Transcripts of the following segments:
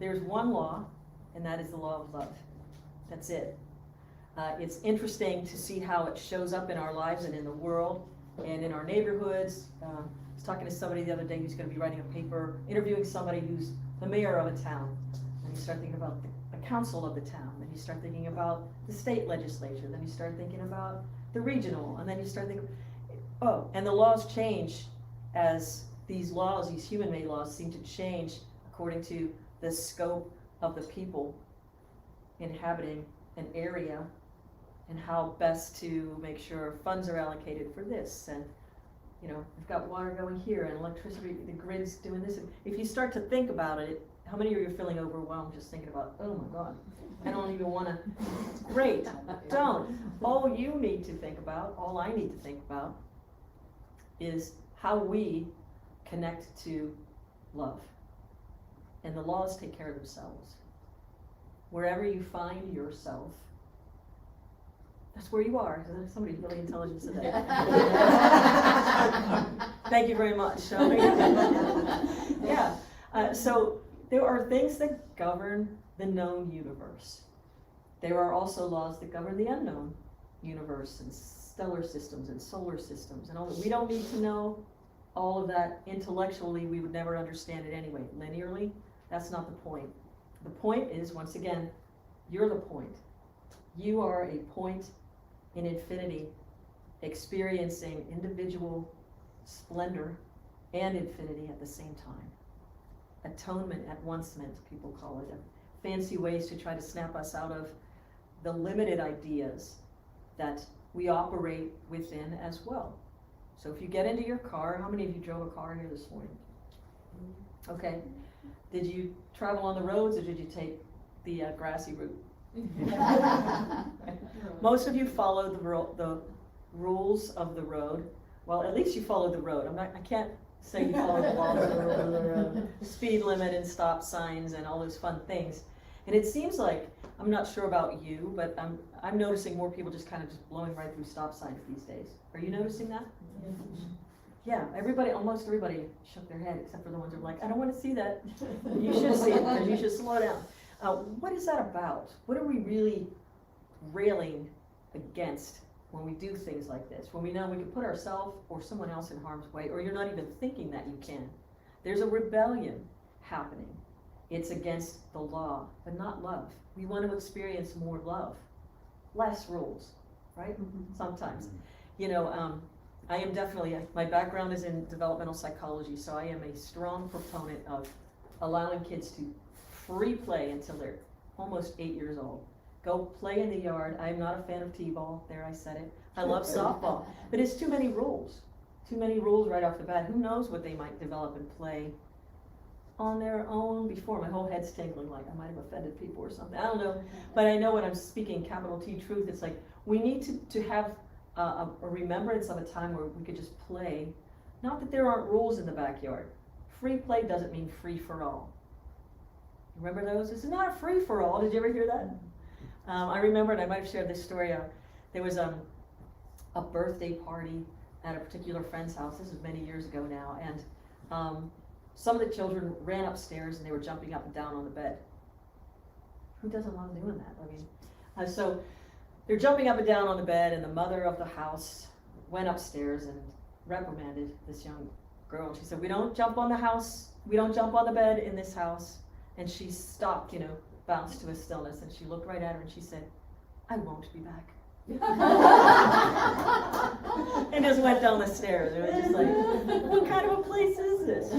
There's one law, and that is the law of love. That's it. It's interesting to see how it shows up in our lives and in the world and in our neighborhoods. I was talking to somebody the other day who's going to be writing a paper, interviewing somebody who's the mayor of a town. And you start thinking about the council of the town. Then you start thinking about the state legislature. Then you start thinking about the regional. And then you start thinking, oh, and the laws change as these laws, these human-made laws, seem to change according to the scope of the people inhabiting an area and how best to make sure funds are allocated for this. And, you know, we've got water going here and electricity, the grid's doing this. If you start to think about it, how many of you are feeling overwhelmed just thinking about, oh my God, I don't even want to, great, don't. All you need to think about, all I need to think about is how we connect to love. And the laws take care of themselves. Wherever you find yourself, that's where you are. Somebody really intelligent said that. Thank you very much. Yeah. So there are things that govern the known universe. There are also laws that govern the unknown universe and stellar systems and solar systems and all that. We don't need to know all of that intellectually. We would never understand it anyway. Linearly, that's not the point. The point is, once again, you're the point. You are a point in infinity, experiencing individual splendor and infinity at the same time. Atonement at once-ment, people call it. Fancy ways to try to snap us out of the limited ideas that we operate within as well. So if you get into your car, how many of you drove a car here this morning? Okay. Did you travel on the roads or did you take the grassy route? Most of you followed the rules of the road. Well, at least you followed the road. I can't say you followed the laws of the road, speed limit and stop signs and all those fun things. And it seems like, I'm not sure about you, but I'm noticing more people just kind of just blowing right through stop signs these days. Are you noticing that? Yeah, almost everybody shook their head except for the ones who are like, I don't want to see that. You should see it because you should slow down. What is that about? What are we really railing against when we do things like this? When we know we can put ourselves or someone else in harm's way, or you're not even thinking that you can. There's a rebellion happening. It's against the law, but not love. We want to experience more love, less rules, right? Sometimes. You know, I am definitely, my background is in developmental psychology, so I am a strong proponent of allowing kids to free play until they're almost 8 years old. Go play in the yard. I'm not a fan of t-ball. There, I said it. I love softball. But it's too many rules. Too many rules right off the bat. Who knows what they might develop and play on their own before. My whole head's tingling like I might have offended people or something. I don't know. But I know when I'm speaking capital T truth, it's like we need to have a remembrance of a time where we could just play. Not that there aren't rules in the backyard. Free play doesn't mean free for all. Remember those? This is not a free for all. Did you ever hear that? I remember, and I might have shared this story. There was a birthday party at a particular friend's house. This is many years ago now, and some of the children ran upstairs and they were jumping up and down on the bed. Who doesn't love doing that? I mean, so they're jumping up and down on the bed, and the mother of the house went upstairs and reprimanded this young girl. She said, "We don't jump on the house. We don't jump on the bed in this house." And she stopped, bounced to a stillness, and she looked right at her and she said, "I won't be back." And just went down the stairs. It was just like, what kind of a place is this?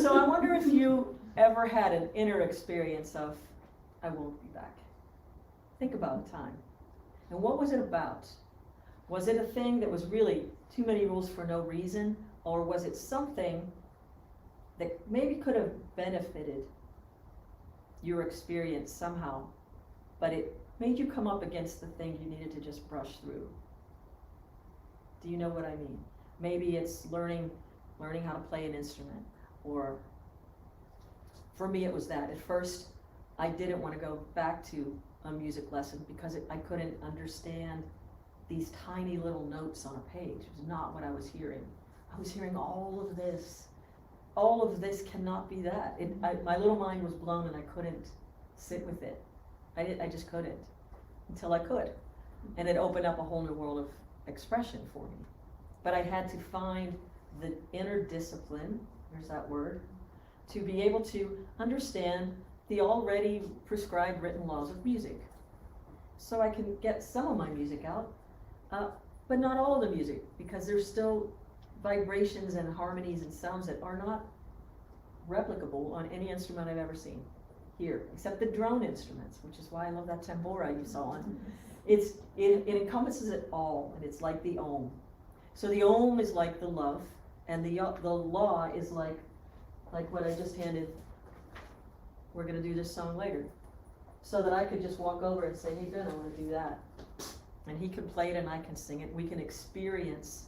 So I wonder if you ever had an inner experience of, I won't be back. Think about time. And what was it about? Was it a thing that was really too many rules for no reason? Or was it something that maybe could have benefited your experience somehow, but it made you come up against the thing you needed to just brush through? Do you know what I mean? Maybe it's learning how to play an instrument, or for me it was that. At first, I didn't want to go back to a music lesson because I couldn't understand these tiny little notes on a page. It was not what I was hearing. I was hearing all of this all of this cannot be that. My little mind was blown and I couldn't sit with it. I just couldn't, until I could. And it opened up a whole new world of expression for me. But I had to find the inner discipline, there's that word, to be able to understand the already prescribed written laws of music. So I can get some of my music out, but not all of the music, because there's still vibrations and harmonies and sounds that are not replicable on any instrument I've ever seen here, except the drone instruments, which is why I love that tambora you saw on. It encompasses it all, and it's like the Om. So the Om is like the love, and the law is like what I just handed. We're going to do this song later. So that I could just walk over and say, hey Ben, I want to do that. And he can play it and I can sing it. We can experience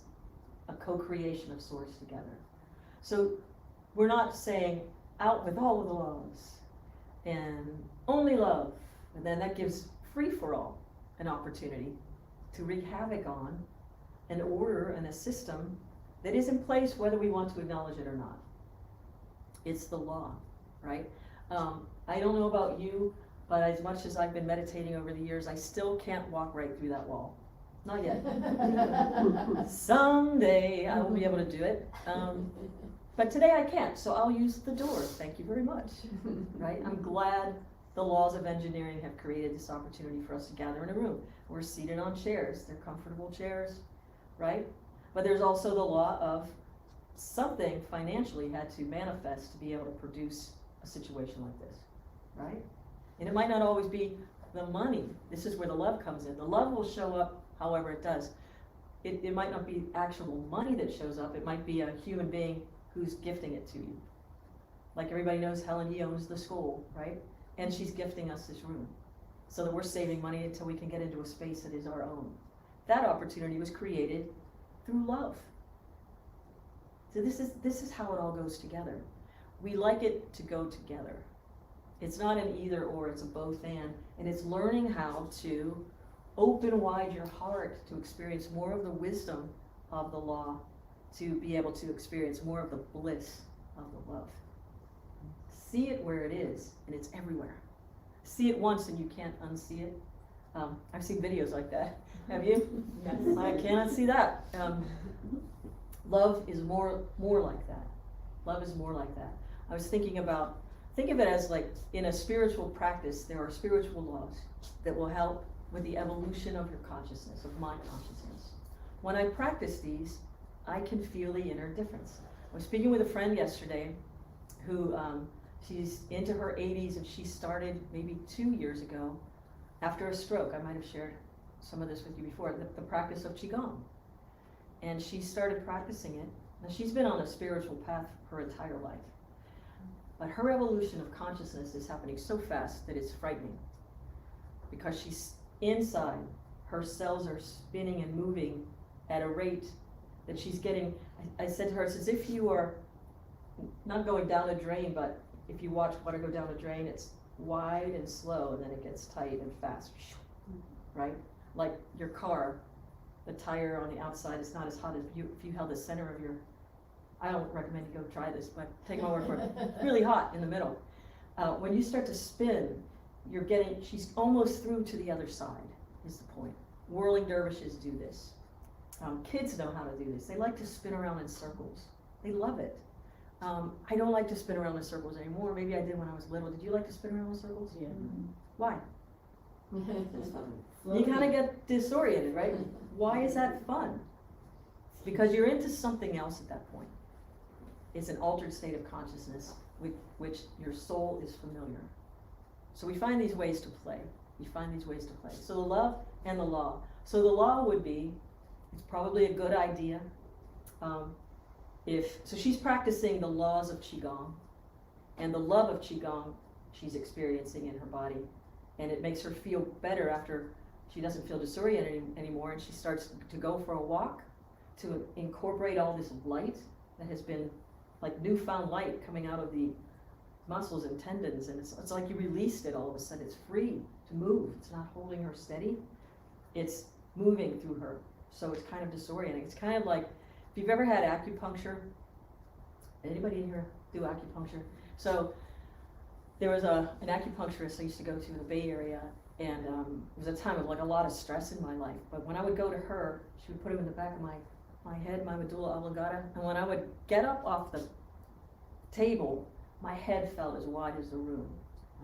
a co-creation of sorts together. So we're not saying out with all of the laws and only love. And then that gives free for all an opportunity to wreak havoc on an order and a system that is in place whether we want to acknowledge it or not. It's the law, right? I don't know about you, but as much as I've been meditating over the years, I still can't walk right through that wall. Not yet. Someday I will be able to do it. But today I can't, so I'll use the door. Thank you very much. Right? I'm glad the laws of engineering have created this opportunity for us to gather in a room. We're seated on chairs. They're comfortable chairs, right? But there's also the law of something financially had to manifest to be able to produce a situation like this, right? And it might not always be the money. This is where the love comes in. The love will show up however it does. It might not be actual money that shows up. It might be a human being who's gifting it to you. Like everybody knows, Helen Yee owns the school, right? And she's gifting us this room so that we're saving money until we can get into a space that is our own. That opportunity was created through love. So this is how it all goes together. We like it to go together. It's not an either or, it's a both and it's learning how to open wide your heart to experience more of the wisdom of the law, to be able to experience more of the bliss of the love. See it where it is, and it's everywhere. See it once and you can't unsee it. I've seen videos like that. Have you? Yes. I cannot see that. Love is more like that. Love is more like that. I was thinking about, think of it as like in a spiritual practice, there are spiritual laws that will help with the evolution of your consciousness, of my consciousness. When I practice these, I can feel the inner difference. I was speaking with a friend yesterday who, she's into her 80s and she started maybe 2 years ago after a stroke. I might have shared some of this with you before, the practice of Qigong. And she started practicing it. Now she's been on a spiritual path her entire life. But her evolution of consciousness is happening so fast that it's frightening. Because she's inside, her cells are spinning and moving at a rate that she's getting, I said to her, it's as if you are not going down a drain, but if you watch water go down a drain, it's wide and slow, and then it gets tight and fast, right? Like your car, the tire on the outside is not as hot as if you held the center of your, I don't recommend you go try this, but take my word for it, it's really hot in the middle. When you start to spin, she's almost through to the other side, is the point. Whirling dervishes do this. Kids know how to do this. They like to spin around in circles. They love it. I don't like to spin around in circles anymore. Maybe I did when I was little. Did you like to spin around in circles? Yeah. Why? It's fun. You kind of get disoriented, right? Why is that fun? Because you're into something else at that point. It's an altered state of consciousness with which your soul is familiar. So we find these ways to play. So the love and the law. So the law would be, it's probably a good idea. So she's practicing the laws of Qigong, and the love of Qigong she's experiencing in her body. And it makes her feel better after she doesn't feel disoriented anymore, and she starts to go for a walk, to incorporate all this light that has been like newfound light coming out of the muscles and tendons, and it's like you released it all of a sudden. It's free to move. It's not holding her steady. It's moving through her. So it's kind of disorienting. It's kind of like, if you've ever had acupuncture, anybody in here do acupuncture. So there was an acupuncturist I used to go to in the Bay Area, and it was a time of like a lot of stress in my life. But when I would go to her, she would put him in the back of my head, my medulla oblongata, and when I would get up off the table, my head felt as wide as the room.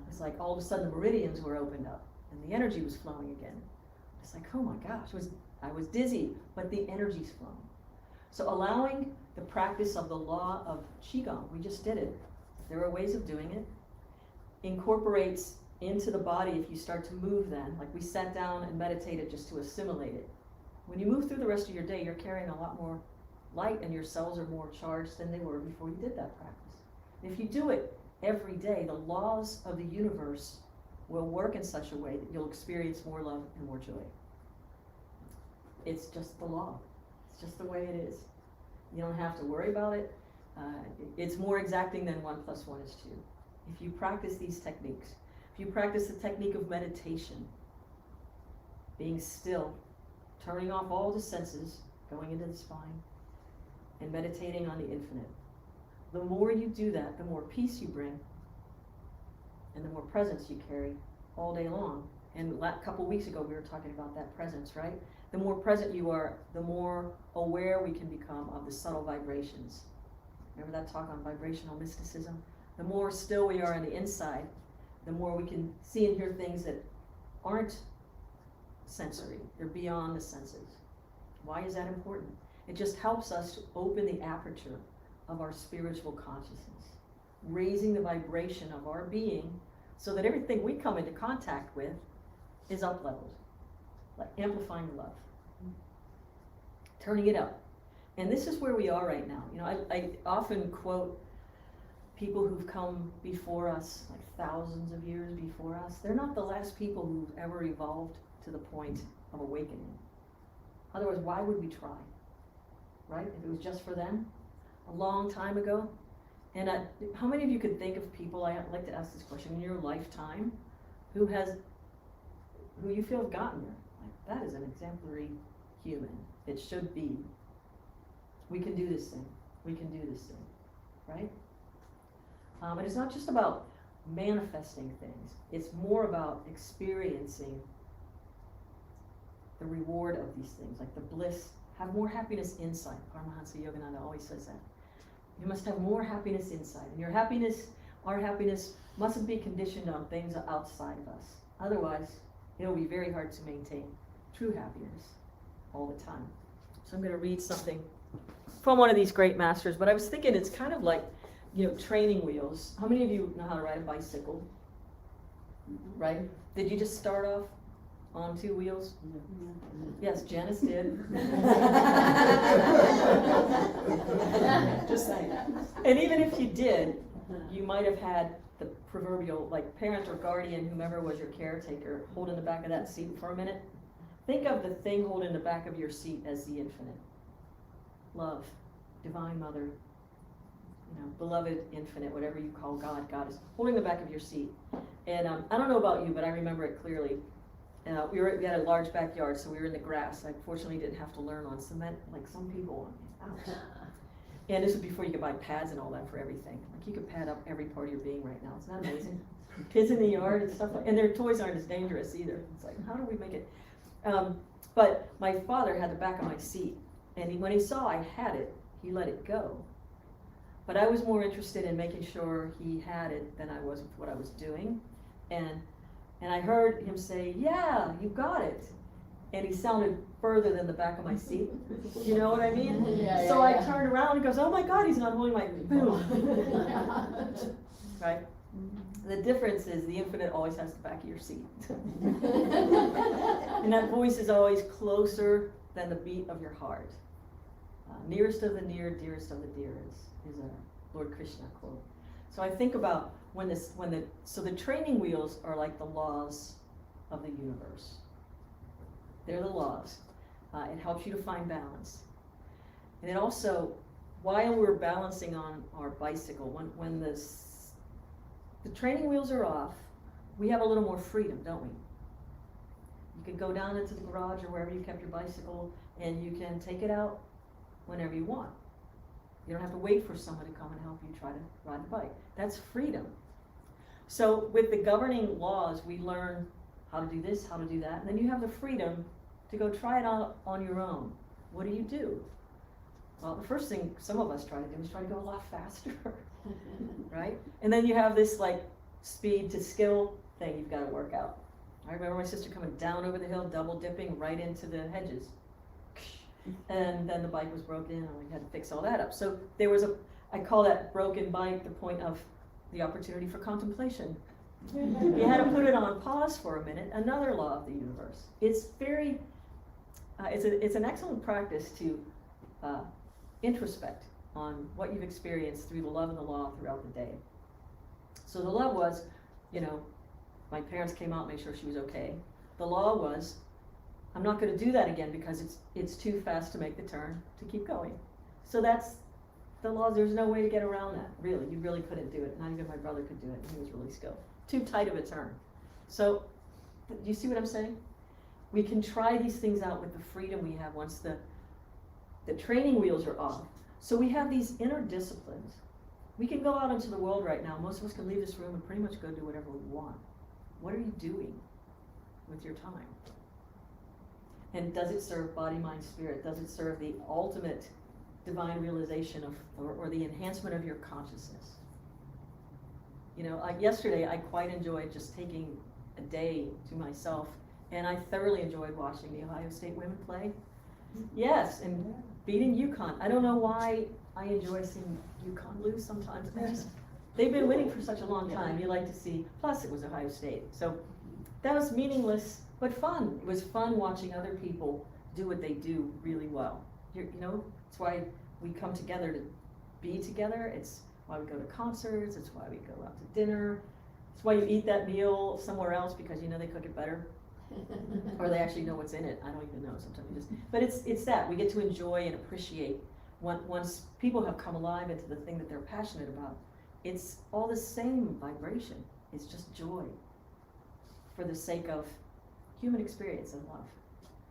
It's like all of a sudden the meridians were opened up and the energy was flowing again. It's like, oh my gosh, I was dizzy, but the energy's flowing. So allowing the practice of the law of Qigong, we just did it. There are ways of doing it. Incorporates into the body if you start to move then, like we sat down and meditated just to assimilate it. When you move through the rest of your day, you're carrying a lot more light and your cells are more charged than they were before you did that practice. And if you do it every day, the laws of the universe will work in such a way that you'll experience more love and more joy. It's just the law. It's just the way it is. You don't have to worry about it. It's more exacting than 1 + 1 is 2. If you practice these techniques, if you practice the technique of meditation, being still, turning off all the senses, going into the spine, and meditating on the infinite, the more you do that, the more peace you bring, and the more presence you carry all day long. And a couple weeks ago, we were talking about that presence, right? The more present you are, the more aware we can become of the subtle vibrations. Remember that talk on vibrational mysticism? The more still we are on the inside, the more we can see and hear things that aren't sensory. They're beyond the senses. Why is that important? It just helps us to open the aperture of our spiritual consciousness, raising the vibration of our being so that everything we come into contact with is up-leveled, like amplifying the love, turning it up. And this is where we are right now. You know, I often quote people who've come before us, like thousands of years before us. They're not the last people who've ever evolved to the point of awakening. Otherwise, why would we try, right? If it was just for them, a long time ago. And how many of you could think of people, I'd like to ask this question, in your lifetime, who you feel have gotten there? Like, that is an exemplary human. It should be. We can do this thing. We can do this thing, right? And it's not just about manifesting things. It's more about experiencing the reward of these things, like the bliss. Have more happiness inside. Paramahansa Yogananda always says that. You must have more happiness inside. And our happiness mustn't be conditioned on things outside of us. Otherwise, it'll be very hard to maintain true happiness all the time. So I'm going to read something from one of these great masters, but I was thinking it's kind of like, you know, training wheels. How many of you know how to ride a bicycle? Right? Did you just start off on 2 wheels? Yes, Janice did. Just saying. And even if you did, you might have had the proverbial, like, parent or guardian, whomever was your caretaker, holding the back of that seat for a minute. Think of the thing holding the back of your seat as the infinite. Love, Divine Mother, you know, beloved infinite, whatever you call God. God is holding the back of your seat. And I don't know about you, but I remember it clearly. We had a large backyard, so we were in the grass. I fortunately didn't have to learn on cement like some people. Ouch. And this was before you could buy pads and all that for everything. Like, you could pad up every part of your being right now. Isn't that amazing? Kids in the yard and stuff like, and their toys aren't as dangerous either. It's like, how do we make it? But my father had the back of my seat, and when he saw I had it, he let it go. But I was more interested in making sure he had it than I was with what I was doing. And I heard him say, "Yeah, you got it." And he sounded further than the back of my seat. You know what I mean? So I turned around and goes, "Oh my God, he's not holding my boom." Right? The difference is the infinite always has the back of your seat. And that voice is always closer than the beat of your heart. Nearest of the near, dearest of the dear is a Lord Krishna quote. So I think about so the training wheels are like the laws of the universe. They're the laws. It helps you to find balance. And it also, while we're balancing on our bicycle, when the training wheels are off, we have a little more freedom, don't we? You can go down into the garage or wherever you kept your bicycle, and you can take it out whenever you want. You don't have to wait for someone to come and help you try to ride the bike. That's freedom. So with the governing laws, we learn how to do this, how to do that, and then you have the freedom to go try it out on your own. What do? Well, the first thing some of us try to do is try to go a lot faster, right? And then you have this like speed to skill thing you've got to work out. I remember my sister coming down over the hill, double dipping right into the hedges. And then the bike was broken and we had to fix all that up. So there was I call that broken bike the point of the opportunity for contemplation. You had to put it on pause for a minute, another law of the universe. It's very, it's an excellent practice to introspect on what you've experienced through the love and the law throughout the day. So the love was, my parents came out, made sure she was okay. The law was, I'm not going to do that again because it's too fast to make the turn to keep going. So that's the law. There's no way to get around that. Really, you really couldn't do it. Not even my brother could do it. He was really skilled. Too tight of a turn. So, do you see what I'm saying? We can try these things out with the freedom we have once the training wheels are off. So we have these inner disciplines. We can go out into the world right now. Most of us can leave this room and pretty much go do whatever we want. What are you doing with your time? And does it serve body, mind, spirit? Does it serve the ultimate divine realization of, or the enhancement of your consciousness? Like yesterday, I quite enjoyed just taking a day to myself, and I thoroughly enjoyed watching the Ohio State women play. Yes, and beating UConn. I don't know why I enjoy seeing UConn lose sometimes. They've been winning for such a long time. You like to see, plus it was Ohio State. So that was meaningless, but fun. It was fun watching other people do what they do really well. It's why we come together to be together. It's why we go to concerts. It's why we go out to dinner. It's why you eat that meal somewhere else because they cook it better. Or they actually know what's in it. I don't even know sometimes. But it's that. We get to enjoy and appreciate once people have come alive into the thing that they're passionate about. It's all the same vibration. It's just joy for the sake of human experience and love.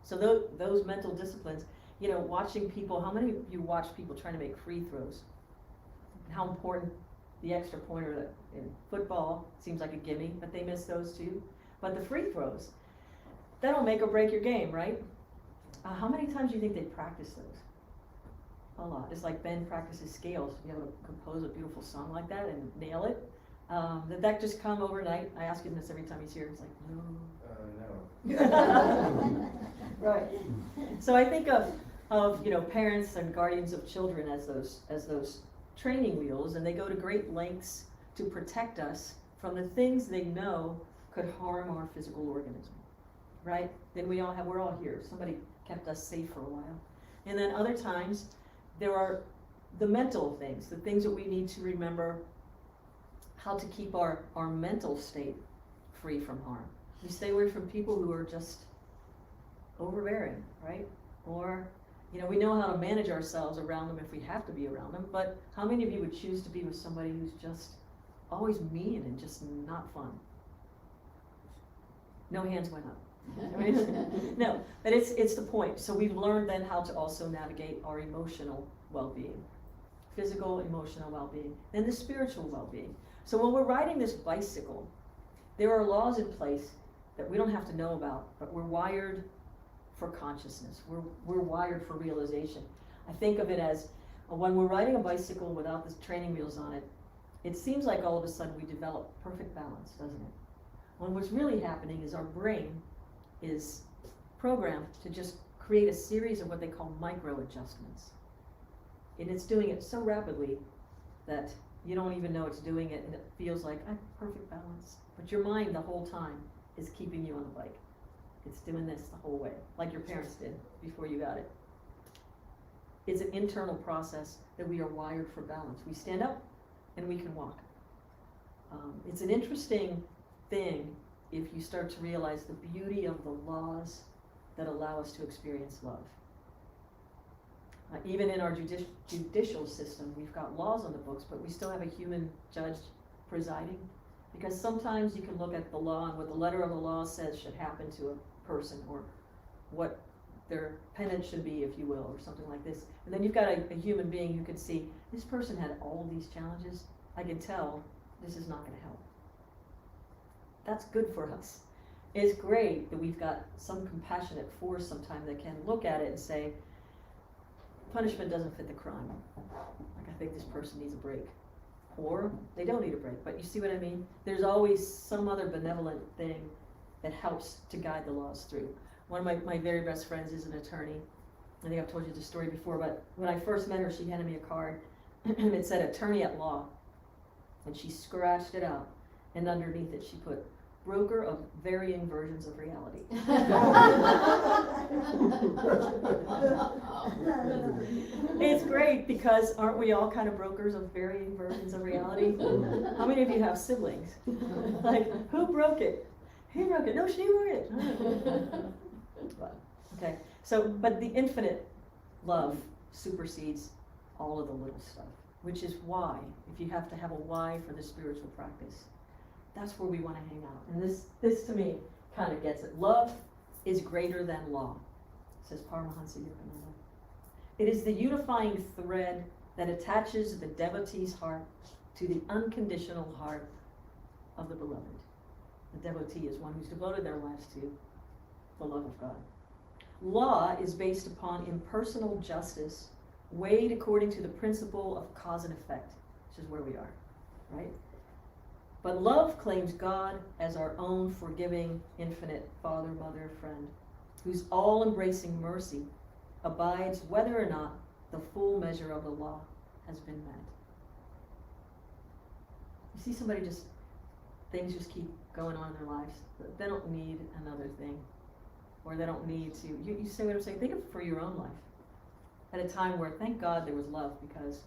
So those mental disciplines, watching people, how many of you watch people trying to make free throws? And how important the extra pointer in football seems like a gimme, but they miss those too. But the free throws, that'll make or break your game, right? How many times do you think they practice those? A lot. It's like Ben practices scales. You have to compose a beautiful song like that and nail it. Did that just come overnight? I ask him this every time he's here. He's like, no. No. Right. So I think of parents and guardians of children as those training wheels, and they go to great lengths to protect us from the things they know could harm our physical organism. Right? Then we're all here. Somebody kept us safe for a while. And then other times there are the mental things, the things that we need to remember how to keep our mental state free from harm. We stay away from people who are just overbearing, right? Or, we know how to manage ourselves around them if we have to be around them, but how many of you would choose to be with somebody who's just always mean and just not fun? No hands went up. No, but it's the point. So we've learned then how to also navigate our emotional well-being, physical, emotional well-being, and the spiritual well-being. So when we're riding this bicycle, there are laws in place that we don't have to know about, but we're wired for consciousness. We're wired for realization. I think of it as when we're riding a bicycle without the training wheels on it, it seems like all of a sudden we develop perfect balance, doesn't it? When what's really happening is our brain is programmed to just create a series of what they call micro adjustments. And it's doing it so rapidly that you don't even know it's doing it, and it feels like perfect balance. But your mind the whole time is keeping you on the bike. It's doing this the whole way, like your parents did before you got it. It's an internal process that we are wired for balance. We stand up and we can walk. It's an interesting thing if you start to realize the beauty of the laws that allow us to experience love. Even in our judicial system, we've got laws on the books, but we still have a human judge presiding. Because sometimes you can look at the law and what the letter of the law says should happen to a person, or what their penance should be, if you will, or something like this. And then you've got a human being who can see, this person had all these challenges. I can tell this is not going to help. That's good for us. It's great that we've got some compassionate force sometime that can look at it and say, punishment doesn't fit the crime. Like, I think this person needs a break. Or they don't need a break. But you see what I mean? There's always some other benevolent thing that helps to guide the laws through. One of my very best friends is an attorney. I think I've told you this story before, but when I first met her, she handed me a card and it said attorney at law. And she scratched it out, and underneath it she put broker of varying versions of reality. It's great because aren't we all kind of brokers of varying versions of reality? How many of you have siblings? Like, who broke it? He broke it. No, she broke it. Okay, so, but the infinite love supersedes all of the little stuff, which is why, if you have to have a why for the spiritual practice, that's where we want to hang out. And this to me kind of gets it. Love is greater than law, says Paramahansa Yogananda. It is the unifying thread that attaches the devotee's heart to the unconditional heart of the beloved. The devotee is one who's devoted their lives to the love of God. Law is based upon impersonal justice, weighed according to the principle of cause and effect, which is where we are, right? But love claims God as our own forgiving, infinite Father, Mother, friend, whose all-embracing mercy abides whether or not the full measure of the law has been met. You see somebody things just keep going on in their lives. They don't need another thing, or they don't need to. You see what I'm saying? Think of it for your own life. At a time where, thank God, there was love, because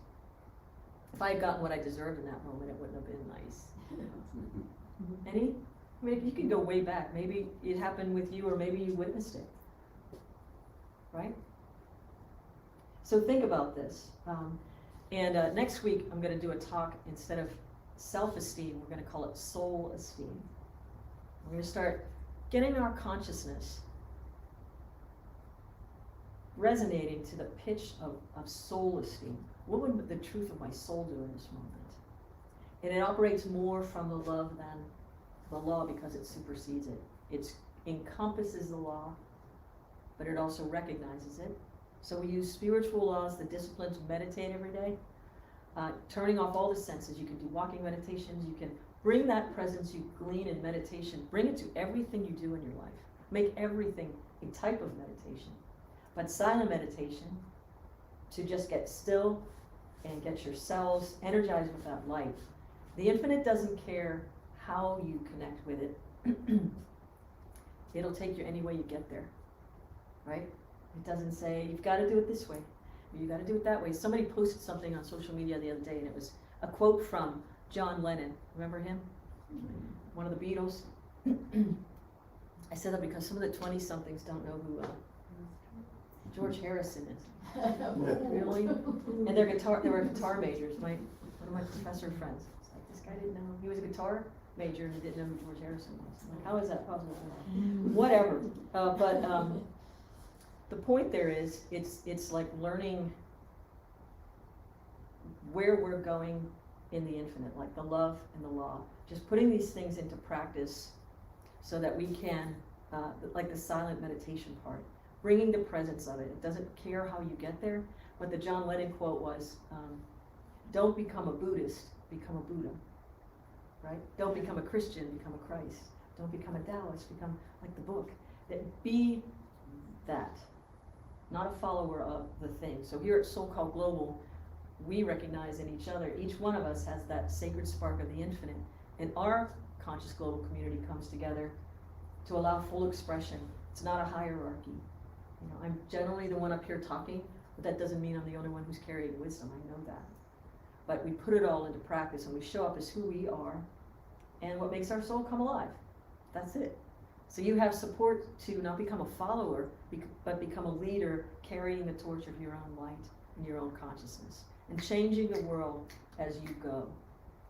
if I had gotten what I deserved in that moment, it wouldn't have been nice. Any? I mean, you can go way back. Maybe it happened with you, or maybe you witnessed it. Right? So think about this. Next week, I'm going to do a talk, instead of self-esteem, we're going to call it soul esteem. We're going to start getting our consciousness resonating to the pitch of soul esteem. What would the truth of my soul do in this moment? And it operates more from the love than the law, because it supersedes it. It encompasses the law, but it also recognizes it. So we use spiritual laws, the discipline to meditate every day, turning off all the senses. You can do walking meditations. You can bring that presence you glean in meditation, bring it to everything you do in your life. Make everything a type of meditation. But silent meditation, to just get still and get yourselves energized with that light. The infinite doesn't care how you connect with it. It'll take you any way you get there, right? It doesn't say, you've got to do it this way, or you've got to do it that way. Somebody posted something on social media the other day, and it was a quote from John Lennon. Remember him? One of the Beatles. I said that because some of the 20-somethings don't know who George Harrison is. Really? And they were guitar majors. One of my professor friends. It's like, this guy didn't know. He was a guitar major and he didn't know who George Harrison was. I'm like, how is that possible? Whatever. But the point there is, it's like learning where we're going in the infinite, like the love and the law. Just putting these things into practice so that we can, like the silent meditation part, bringing the presence of it. It doesn't care how you get there, but the John Lennon quote was, don't become a Buddhist, become a Buddha, right? Don't become a Christian, become a Christ. Don't become a Taoist, become like the book. Be that, not a follower of the thing. So here at SoulCall Global, we recognize in each other, each one of us has that sacred spark of the infinite, and our conscious global community comes together to allow full expression. It's not a hierarchy. You know, I'm generally the one up here talking, but that doesn't mean I'm the only one who's carrying wisdom. I know that. But we put it all into practice, and we show up as who we are and what makes our soul come alive. That's it. So you have support to not become a follower, but become a leader carrying the torch of your own light and your own consciousness, and changing the world as you go,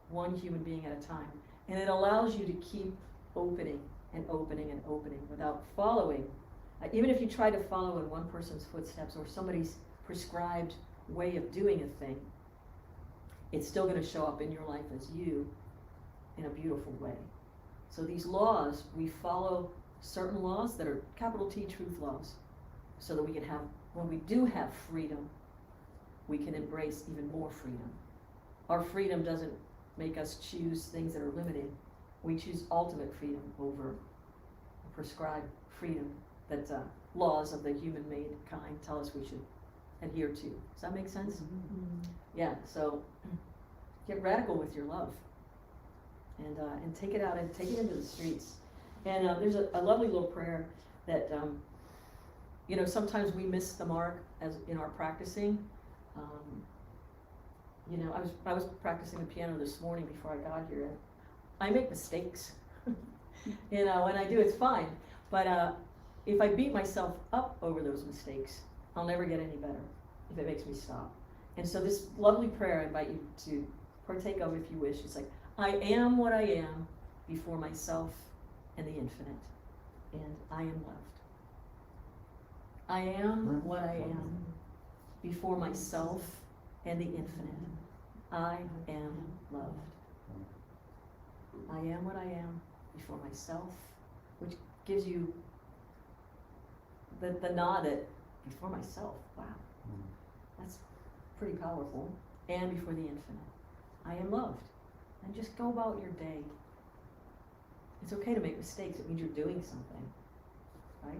one human being at a time. And it allows you to keep opening and opening and opening without following Even if you try to follow in one person's footsteps or somebody's prescribed way of doing a thing, it's still going to show up in your life as you in a beautiful way. So these laws, we follow certain laws that are capital T truth laws, so that we can have, when we do have freedom, we can embrace even more freedom. Our freedom doesn't make us choose things that are limited. We choose ultimate freedom over prescribed freedom that laws of the human-made kind tell us we should adhere to. Does that make sense? Yeah, so get radical with your love and take it out and take it into the streets. And there's a lovely little prayer that, sometimes we miss the mark as in our practicing. I was practicing the piano this morning before I got here. I make mistakes. When I do, it's fine. But if I beat myself up over those mistakes, I'll never get any better if it makes me stop. And so this lovely prayer I invite you to partake of if you wish. It's like, I am what I am before myself and the infinite, and I am loved. I am what I am before myself and the infinite. I am loved. I am what I am before myself, which gives you the nod that before myself, wow, that's pretty powerful, and before the infinite. I am loved. And just go about your day. It's okay to make mistakes. It means you're doing something, right?